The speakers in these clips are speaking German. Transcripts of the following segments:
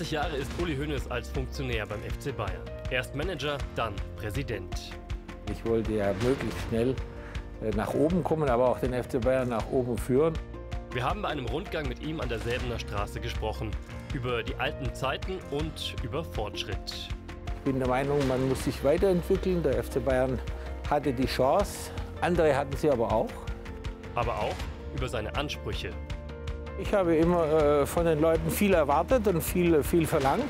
40 Jahre ist Uli Hoeneß als Funktionär beim FC Bayern. Erst Manager, dann Präsident. Ich wollte ja möglichst schnell nach oben kommen, aber auch den FC Bayern nach oben führen. Wir haben bei einem Rundgang mit ihm an der Säbener Straße gesprochen. Über die alten Zeiten und über Fortschritt. Ich bin der Meinung, man muss sich weiterentwickeln. Der FC Bayern hatte die Chance, andere hatten sie aber auch. Aber auch über seine Ansprüche. Ich habe immer von den Leuten viel erwartet und viel verlangt,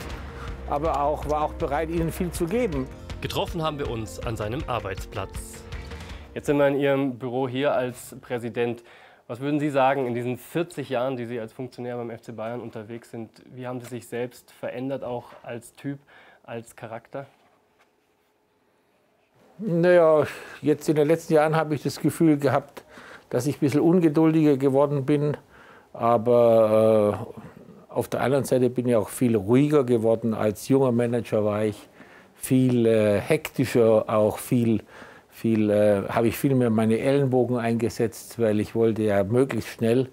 aber war auch bereit, ihnen viel zu geben. Getroffen haben wir uns an seinem Arbeitsplatz. Jetzt sind wir in Ihrem Büro hier als Präsident. Was würden Sie sagen, in diesen 40 Jahren, die Sie als Funktionär beim FC Bayern unterwegs sind, wie haben Sie sich selbst verändert, auch als Typ, als Charakter? Naja, jetzt in den letzten Jahren habe ich das Gefühl gehabt, dass ich ein bisschen ungeduldiger geworden bin. Aber auf der anderen Seite bin ich auch viel ruhiger geworden. Als junger Manager war ich viel hektischer, auch habe ich viel mehr meine Ellenbogen eingesetzt, weil ich wollte ja möglichst schnell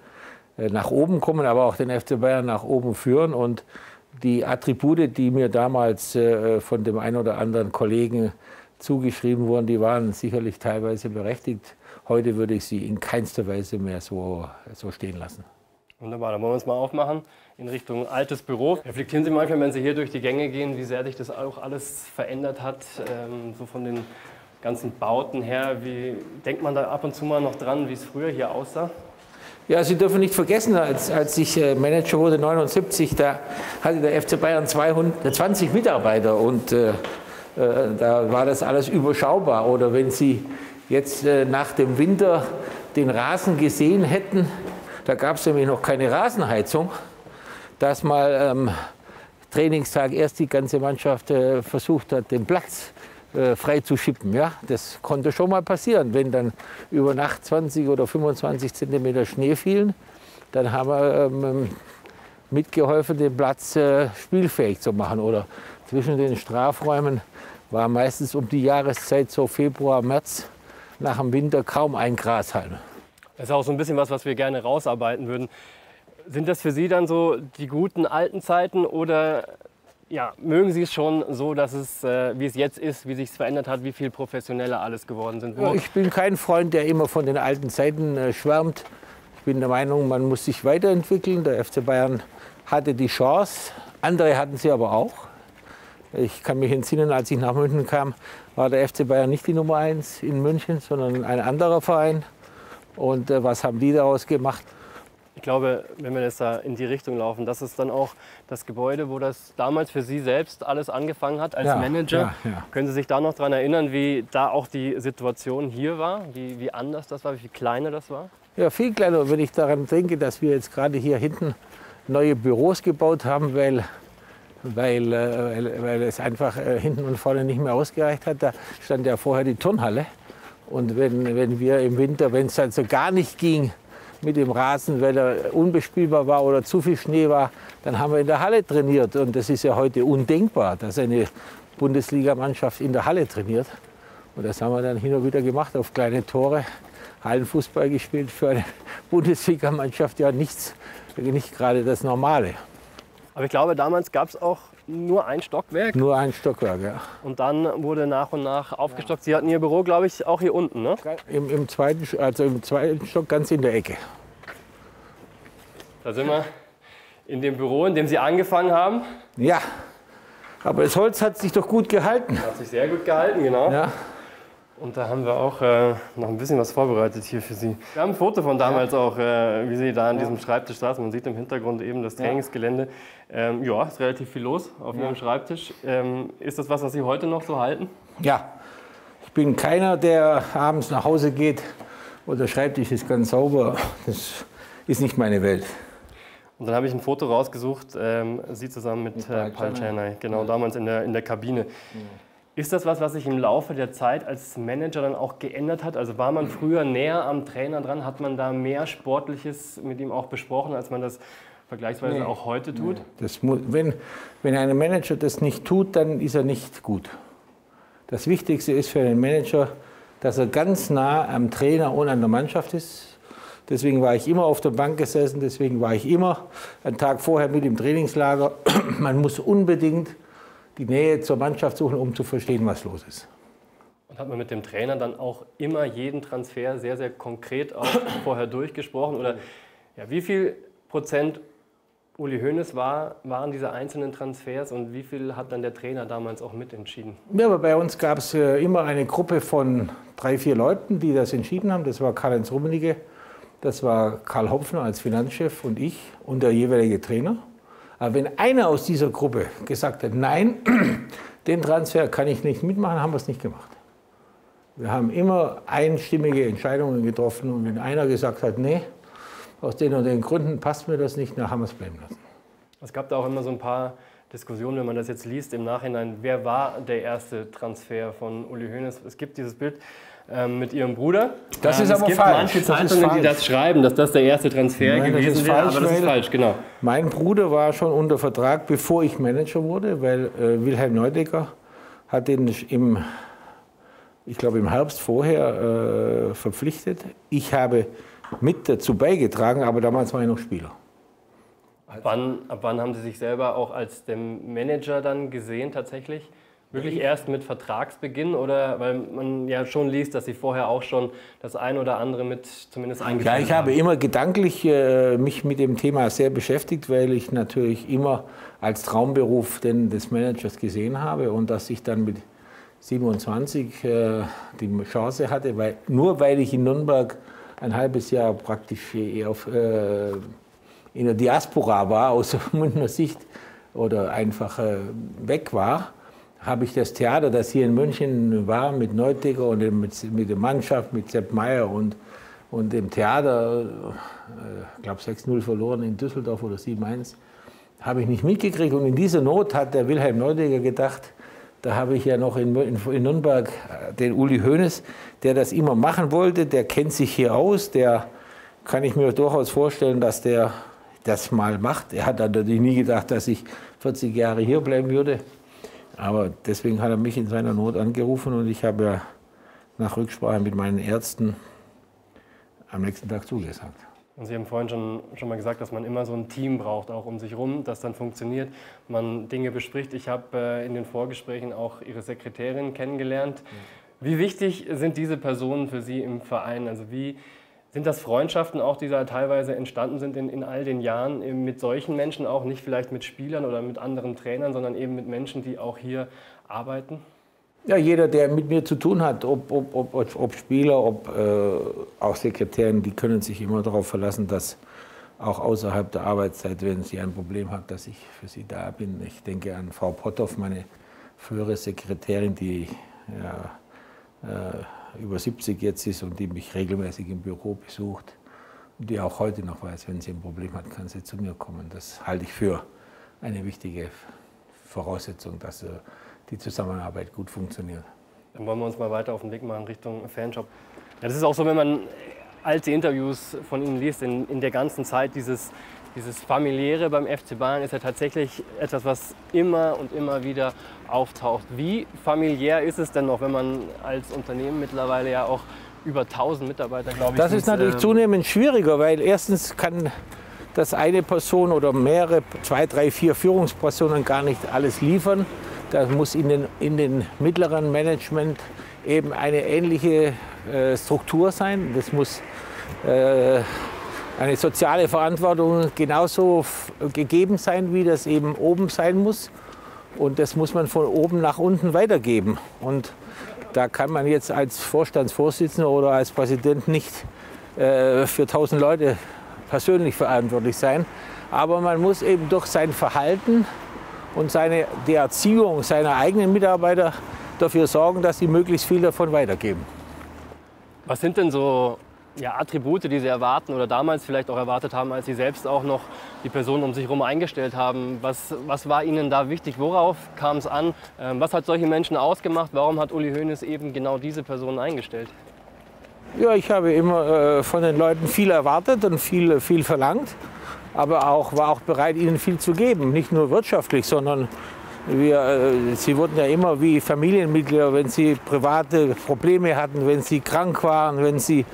nach oben kommen, aber auch den FC Bayern nach oben führen. Und die Attribute, die mir damals von dem einen oder anderen Kollegen zugeschrieben wurden, die waren sicherlich teilweise berechtigt. Heute würde ich sie in keinster Weise mehr so stehen lassen. Wunderbar, dann wollen wir uns mal aufmachen in Richtung altes Büro. Reflektieren Sie manchmal, wenn Sie hier durch die Gänge gehen, wie sehr sich das auch alles verändert hat, so von den ganzen Bauten her. Wie denkt man da ab und zu mal noch dran, wie es früher hier aussah? Ja, Sie dürfen nicht vergessen, als ich Manager wurde, 1979, da hatte der FC Bayern 220 Mitarbeiter und da war das alles überschaubar. Oder wenn Sie jetzt nach dem Winter den Rasen gesehen hätten, da gab es nämlich noch keine Rasenheizung, dass mal am Trainingstag erst die ganze Mannschaft versucht hat, den Platz frei zu schippen. Ja? Das konnte schon mal passieren. Wenn dann über Nacht 20 oder 25 Zentimeter Schnee fielen, dann haben wir mitgeholfen, den Platz spielfähig zu machen. Oder zwischen den Strafräumen war meistens um die Jahreszeit, so Februar, März, nach dem Winter kaum ein Grashalm. Das ist auch so ein bisschen was wir gerne rausarbeiten würden. Sind das für Sie dann so die guten alten Zeiten oder ja, mögen Sie es schon so, dass es, wie es jetzt ist, wie sich es verändert hat, wie viel professioneller alles geworden sind? Ja, ich bin kein Freund, der immer von den alten Zeiten schwärmt. Ich bin der Meinung, man muss sich weiterentwickeln. Der FC Bayern hatte die Chance, andere hatten sie aber auch. Ich kann mich entsinnen, als ich nach München kam, war der FC Bayern nicht die Nummer 1 in München, sondern ein anderer Verein. Und was haben die daraus gemacht? Ich glaube, wenn wir jetzt da in die Richtung laufen, das ist dann auch das Gebäude, wo das damals für Sie selbst alles angefangen hat als Manager. Ja. Können Sie sich da noch daran erinnern, wie da auch die Situation hier war? Wie anders das war, wie viel kleiner das war? Ja, viel kleiner, wenn ich daran denke, dass wir jetzt gerade hier hinten neue Büros gebaut haben, weil es einfach hinten und vorne nicht mehr ausgereicht hat. Da stand ja vorher die Turnhalle. Und wenn wir im Winter, wenn es also gar nicht ging mit dem Rasen, weil er unbespielbar war oder zu viel Schnee war, dann haben wir in der Halle trainiert. Und das ist ja heute undenkbar, dass eine Bundesligamannschaft in der Halle trainiert. Und das haben wir dann hin und wieder gemacht, auf kleine Tore, Hallenfußball gespielt. Für eine Bundesligamannschaft ja nicht gerade das Normale. Aber ich glaube, damals gab es auch nur ein Stockwerk. Nur ein Stockwerk, ja. Und dann wurde nach und nach aufgestockt. Sie hatten Ihr Büro, glaube ich, auch hier unten, ne? Im zweiten Stock, ganz in der Ecke. Da sind wir in dem Büro, in dem Sie angefangen haben. Ja, aber das Holz hat sich doch gut gehalten. Hat sich sehr gut gehalten, genau. Ja. Und da haben wir auch noch ein bisschen was vorbereitet hier für Sie. Wir haben ein Foto von damals auch, wie Sie da an diesem Schreibtisch saßen. Man sieht im Hintergrund eben das Trainingsgelände. Ja, ist relativ viel los auf Ihrem Schreibtisch. Ist das was Sie heute noch so halten? Ja, ich bin keiner, der abends nach Hause geht und der Schreibtisch ist ganz sauber. Das ist nicht meine Welt. Und dann habe ich ein Foto rausgesucht, Sie zusammen mit Paul Czernay, genau, damals in der Kabine. Ja. Ist das was sich im Laufe der Zeit als Manager dann auch geändert hat? Also war man früher näher am Trainer dran? Hat man da mehr Sportliches mit ihm auch besprochen, als man das vergleichsweise auch heute tut? Wenn ein Manager das nicht tut, dann ist er nicht gut. Das Wichtigste ist für einen Manager, dass er ganz nah am Trainer und an der Mannschaft ist. Deswegen war ich immer auf der Bank gesessen, deswegen war ich immer einen Tag vorher mit im Trainingslager. Man muss unbedingt die Nähe zur Mannschaft suchen, um zu verstehen, was los ist. Und hat man mit dem Trainer dann auch immer jeden Transfer sehr, sehr konkret auch vorher durchgesprochen? Oder ja, wie viel Prozent Uli Hoeneß waren diese einzelnen Transfers und wie viel hat dann der Trainer damals auch mitentschieden? Ja, aber bei uns gab es immer eine Gruppe von 3, 4 Leuten, die das entschieden haben. Das war Karl-Heinz Rummenigge, das war Karl Hopfner als Finanzchef und ich und der jeweilige Trainer. Aber wenn einer aus dieser Gruppe gesagt hat, nein, den Transfer kann ich nicht mitmachen, haben wir es nicht gemacht. Wir haben immer einstimmige Entscheidungen getroffen und wenn einer gesagt hat, nee, aus den und den Gründen passt mir das nicht, dann haben wir es bleiben lassen. Es gab da auch immer so ein paar Diskussionen, wenn man das jetzt liest im Nachhinein. Wer war der erste Transfer von Uli Hoeneß? Es gibt dieses Bild mit ihrem Bruder. Das ist aber falsch. Es gibt manche Zeitungen, die das schreiben, dass das der erste Transfer gewesen wäre, aber das ist falsch, genau. Mein Bruder war schon unter Vertrag, bevor ich Manager wurde, weil Wilhelm Neudecker hat den ich glaube im Herbst vorher verpflichtet. Ich habe mit dazu beigetragen, aber damals war ich noch Spieler. Ab wann haben Sie sich selber auch als dem Manager dann gesehen tatsächlich? Wirklich erst mit Vertragsbeginn oder weil man ja schon liest, dass Sie vorher auch schon das ein oder andere mit zumindest eingeführt haben? Ja, ich habe immer gedanklich mich mit dem Thema sehr beschäftigt, weil ich natürlich immer als Traumberuf den des Managers gesehen habe und dass ich dann mit 27 die Chance hatte, nur weil ich in Nürnberg ein halbes Jahr praktisch in der Diaspora war, aus Münchner Sicht oder einfach weg war, habe ich das Theater, das hier in München war, mit Neudecker und mit der Mannschaft, mit Sepp Maier und dem Theater, ich glaube 6-0 verloren in Düsseldorf oder 7-1, habe ich nicht mitgekriegt. Und in dieser Not hat der Wilhelm Neudecker gedacht, da habe ich ja noch in Nürnberg den Uli Hoeneß, der das immer machen wollte, der kennt sich hier aus, der kann ich mir durchaus vorstellen, dass der das mal macht. Er hat natürlich nie gedacht, dass ich 40 Jahre hier bleiben würde. Aber deswegen hat er mich in seiner Not angerufen und ich habe ja nach Rücksprache mit meinen Ärzten am nächsten Tag zugesagt. Und Sie haben vorhin schon mal gesagt, dass man immer so ein Team braucht, auch um sich rum, das dann funktioniert, man Dinge bespricht. Ich habe in den Vorgesprächen auch Ihre Sekretärin kennengelernt. Wie wichtig sind diese Personen für Sie im Verein? Also wie sind das Freundschaften auch, die da teilweise entstanden sind in all den Jahren mit solchen Menschen auch, nicht vielleicht mit Spielern oder mit anderen Trainern, sondern eben mit Menschen, die auch hier arbeiten? Ja, jeder, der mit mir zu tun hat, ob Spieler, ob auch Sekretärin, die können sich immer darauf verlassen, dass auch außerhalb der Arbeitszeit, wenn sie ein Problem hat, dass ich für sie da bin. Ich denke an Frau Potthoff, meine frühere Sekretärin, die über 70 jetzt ist und die mich regelmäßig im Büro besucht und die auch heute noch weiß, wenn sie ein Problem hat, kann sie zu mir kommen. Das halte ich für eine wichtige Voraussetzung, dass die Zusammenarbeit gut funktioniert. Dann wollen wir uns mal weiter auf den Weg machen Richtung Fanshop. Ja, das ist auch so, wenn man alte Interviews von Ihnen liest, in der ganzen Zeit, dieses Familiäre beim FC Bayern ist ja tatsächlich etwas, was immer und immer wieder auftaucht. Wie familiär ist es denn noch, wenn man als Unternehmen mittlerweile ja auch über 1000 Mitarbeiter, glaube ich, das ist natürlich zunehmend schwieriger, weil erstens kann das eine Person oder mehrere, 2, 3, 4 Führungspersonen gar nicht alles liefern. Da muss in den mittleren Management eben eine ähnliche Struktur sein. Das muss eine soziale Verantwortung genauso gegeben sein, wie das eben oben sein muss. Und das muss man von oben nach unten weitergeben. Und da kann man jetzt als Vorstandsvorsitzender oder als Präsident nicht für 1000 Leute persönlich verantwortlich sein. Aber man muss eben durch sein Verhalten und die Erziehung seiner eigenen Mitarbeiter dafür sorgen, dass sie möglichst viel davon weitergeben. Was sind denn so Attribute, die Sie erwarten oder damals vielleicht auch erwartet haben, als Sie selbst auch noch die Personen um sich herum eingestellt haben? Was war Ihnen da wichtig? Worauf kam es an? Was hat solche Menschen ausgemacht? Warum hat Uli Hoeneß eben genau diese Personen eingestellt? Ja, ich habe immer von den Leuten viel erwartet und viel verlangt, aber war auch bereit, ihnen viel zu geben. Nicht nur wirtschaftlich, sondern sie wurden ja immer wie Familienmitglieder, wenn sie private Probleme hatten, wenn sie krank waren, wenn sie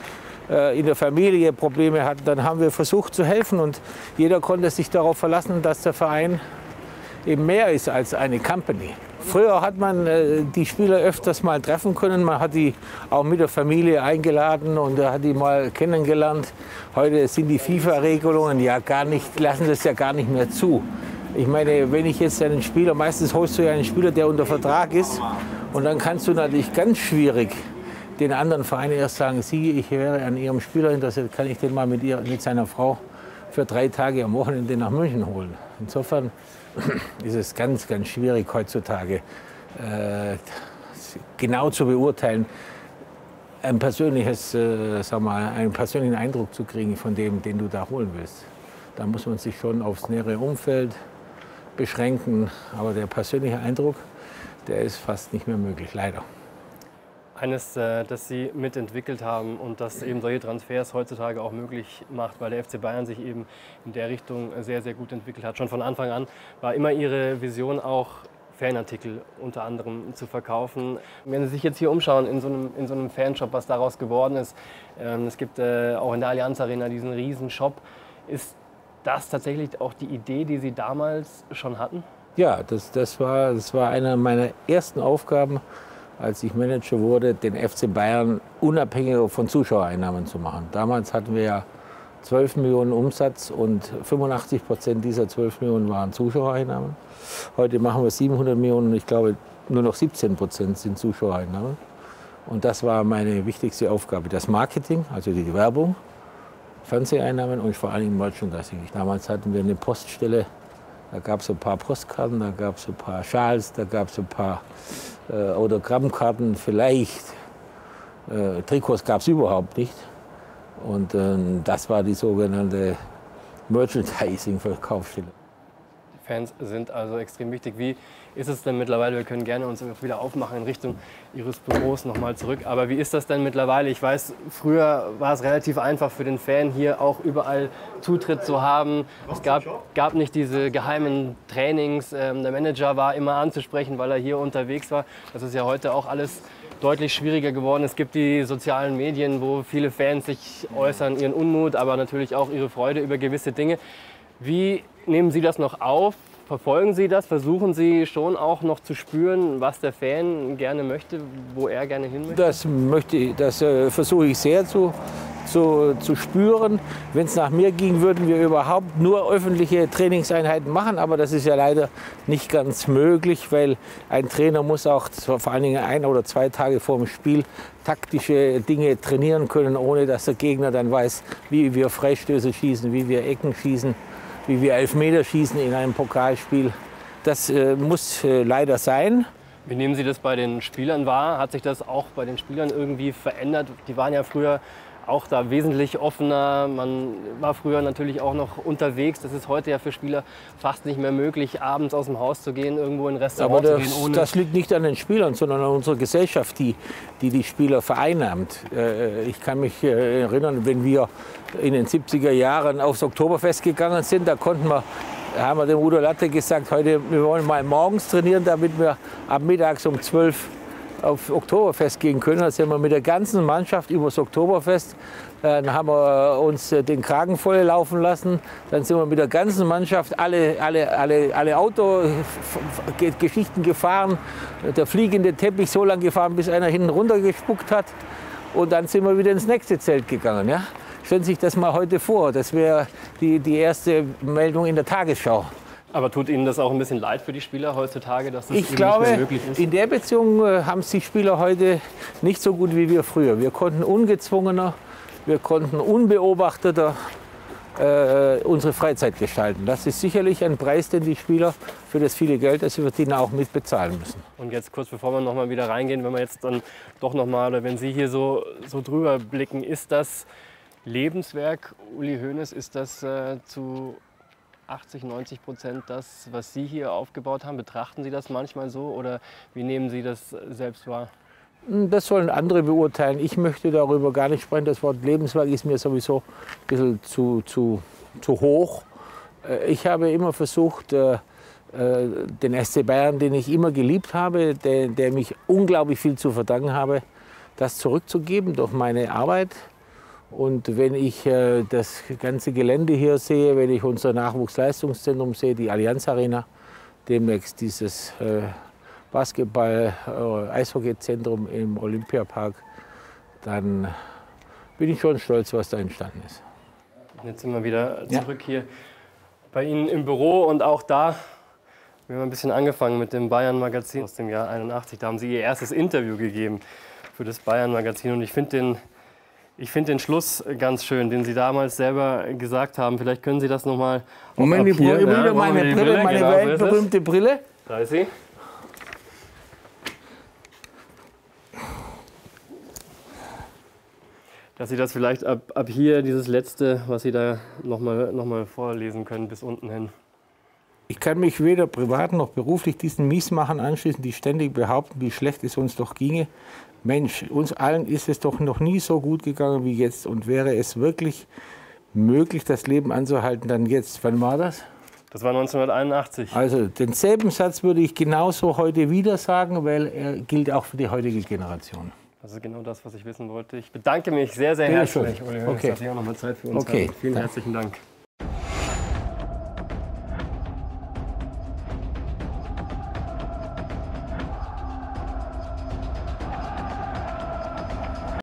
in der Familie Probleme hatten, dann haben wir versucht zu helfen und jeder konnte sich darauf verlassen, dass der Verein eben mehr ist als eine Company. Früher hat man die Spieler öfters mal treffen können, man hat die auch mit der Familie eingeladen und hat die mal kennengelernt. Heute sind die FIFA-Regelungen ja gar nicht, lassen das ja gar nicht mehr zu. Ich meine, wenn ich jetzt einen Spieler, meistens holst du ja einen Spieler, der unter Vertrag ist und dann kannst du natürlich ganz schwierig den anderen Vereinen erst sagen, Sie, ich wäre an Ihrem Spieler interessiert, kann ich den mal mit seiner Frau für 3 Tage am Wochenende nach München holen. Insofern ist es ganz, ganz schwierig heutzutage genau zu beurteilen, einen persönlichen Eindruck zu kriegen von dem, den du da holen willst. Da muss man sich schon aufs nähere Umfeld beschränken, aber der persönliche Eindruck, der ist fast nicht mehr möglich, leider. Eines, das Sie mitentwickelt haben und das eben solche Transfers heutzutage auch möglich macht, weil der FC Bayern sich eben in der Richtung sehr, sehr gut entwickelt hat. Schon von Anfang an war immer Ihre Vision auch, Fanartikel unter anderem zu verkaufen. Wenn Sie sich jetzt hier umschauen in so einem Fanshop, was daraus geworden ist, es gibt auch in der Allianz Arena diesen riesen Shop, ist das tatsächlich auch die Idee, die Sie damals schon hatten? Ja, das war eine meiner ersten Aufgaben, als ich Manager wurde, den FC Bayern unabhängiger von Zuschauereinnahmen zu machen. Damals hatten wir ja 12 Millionen Umsatz und 85% dieser 12 Millionen waren Zuschauereinnahmen. Heute machen wir 700 Millionen und ich glaube, nur noch 17% sind Zuschauereinnahmen. Und das war meine wichtigste Aufgabe, das Marketing, also die Werbung, Fernseheinnahmen und vor allem Merchandising. Damals hatten wir eine Poststelle, da gab es ein paar Postkarten, da gab es ein paar Schals, da gab es ein paar Autogrammkarten, vielleicht. Trikots gab es überhaupt nicht. Und das war die sogenannte Merchandising-Verkaufsstelle. Die Fans sind also extrem wichtig. Wie ist es denn mittlerweile? Wir können gerne uns wieder aufmachen in Richtung Ihres Büros nochmal zurück. Aber wie ist das denn mittlerweile? Ich weiß, früher war es relativ einfach für den Fan, hier auch überall Zutritt zu haben. Es gab nicht diese geheimen Trainings. Der Manager war immer anzusprechen, weil er hier unterwegs war. Das ist ja heute auch alles deutlich schwieriger geworden. Es gibt die sozialen Medien, wo viele Fans sich äußern, ihren Unmut, aber natürlich auch ihre Freude über gewisse Dinge. Wie nehmen Sie das noch auf? Verfolgen Sie das? Versuchen Sie schon auch noch zu spüren, was der Fan gerne möchte, wo er gerne hin möchte? Das versuche ich sehr zu spüren. Wenn es nach mir ging, würden wir überhaupt nur öffentliche Trainingseinheiten machen. Aber das ist ja leider nicht ganz möglich, weil ein Trainer muss auch vor allen Dingen 1 oder 2 Tage vor dem Spiel taktische Dinge trainieren können, ohne dass der Gegner dann weiß, wie wir Freistöße schießen, wie wir Ecken schießen, wie wir Elfmeter schießen in einem Pokalspiel. Das muss leider sein. Wie nehmen Sie das bei den Spielern wahr? Hat sich das auch bei den Spielern irgendwie verändert? Die waren ja früher auch da wesentlich offener. Man war früher natürlich auch noch unterwegs. Das ist heute ja für Spieler fast nicht mehr möglich, abends aus dem Haus zu gehen, irgendwo in ein Restaurant zu gehen. Aber das liegt nicht an den Spielern, sondern an unserer Gesellschaft, die Spieler vereinnahmt. Ich kann mich erinnern, wenn wir in den 70er Jahren aufs Oktoberfest gegangen sind, da haben wir dem Udo Latte gesagt, heute wir wollen mal morgens trainieren, damit wir ab mittags um 12 auf Oktoberfest gehen können. Da sind wir mit der ganzen Mannschaft übers Oktoberfest. Dann haben wir uns den Kragen voll laufen lassen. Dann sind wir mit der ganzen Mannschaft alle Autogeschichten gefahren. Der fliegende Teppich so lange gefahren, bis einer hinten runtergespuckt hat. Und dann sind wir wieder ins nächste Zelt gegangen. Ja? Stellen Sie sich das mal heute vor. Das wäre die erste Meldung in der Tagesschau. Aber tut Ihnen das auch ein bisschen leid für die Spieler heutzutage, dass das ich glaube, nicht mehr möglich ist? In der Beziehung haben es die Spieler heute nicht so gut wie wir früher. Wir konnten ungezwungener, wir konnten unbeobachteter unsere Freizeit gestalten. Das ist sicherlich ein Preis, den die Spieler für das viele Geld, das sie verdienen, auch mit bezahlen müssen. Und jetzt kurz bevor wir noch mal wieder reingehen, wenn wir jetzt dann doch noch mal, oder wenn Sie hier so drüber blicken, ist das Lebenswerk Uli Hoeneß, ist das zu 80-90% das, was Sie hier aufgebaut haben? Betrachten Sie das manchmal so oder wie nehmen Sie das selbst wahr? Das sollen andere beurteilen. Ich möchte darüber gar nicht sprechen. Das Wort Lebenswerk ist mir sowieso ein bisschen zu hoch. Ich habe immer versucht, den SC Bayern, den ich immer geliebt habe, der mich unglaublich viel zu verdanken habe, das zurückzugeben durch meine Arbeit. Und wenn ich das ganze Gelände hier sehe, wenn ich unser Nachwuchsleistungszentrum sehe, die Allianz Arena, demnächst dieses Basketball-Eishockey-Zentrum im Olympiapark, dann bin ich schon stolz, was da entstanden ist. Jetzt sind wir wieder zurück hier bei Ihnen im Büro und auch da, wir haben ein bisschen angefangen mit dem Bayern-Magazin aus dem Jahr 81. Da haben Sie Ihr erstes Interview gegeben für das Bayern-Magazin und ich finde den Schluss ganz schön, den Sie damals selber gesagt haben. Vielleicht können Sie das nochmal. Moment, ich brauche wieder meine Brille, meine weltberühmte Brille. Da ist sie. Dass Sie das vielleicht ab hier, dieses letzte, was Sie da nochmal vorlesen können, bis unten hin. Ich kann mich weder privat noch beruflich diesen Miesmachern anschließen, die ständig behaupten, wie schlecht es uns doch ginge. Mensch, uns allen ist es doch noch nie so gut gegangen wie jetzt. Und wäre es wirklich möglich, das Leben anzuhalten, dann jetzt. Wann war das? Das war 1981. Also denselben Satz würde ich genauso heute wieder sagen, weil er gilt auch für die heutige Generation. Das ist genau das, was ich wissen wollte. Ich bedanke mich sehr, sehr herzlich, Uli Hoeneß, dass Sie auch nochmal Zeit für uns haben. Vielen herzlichen Dank.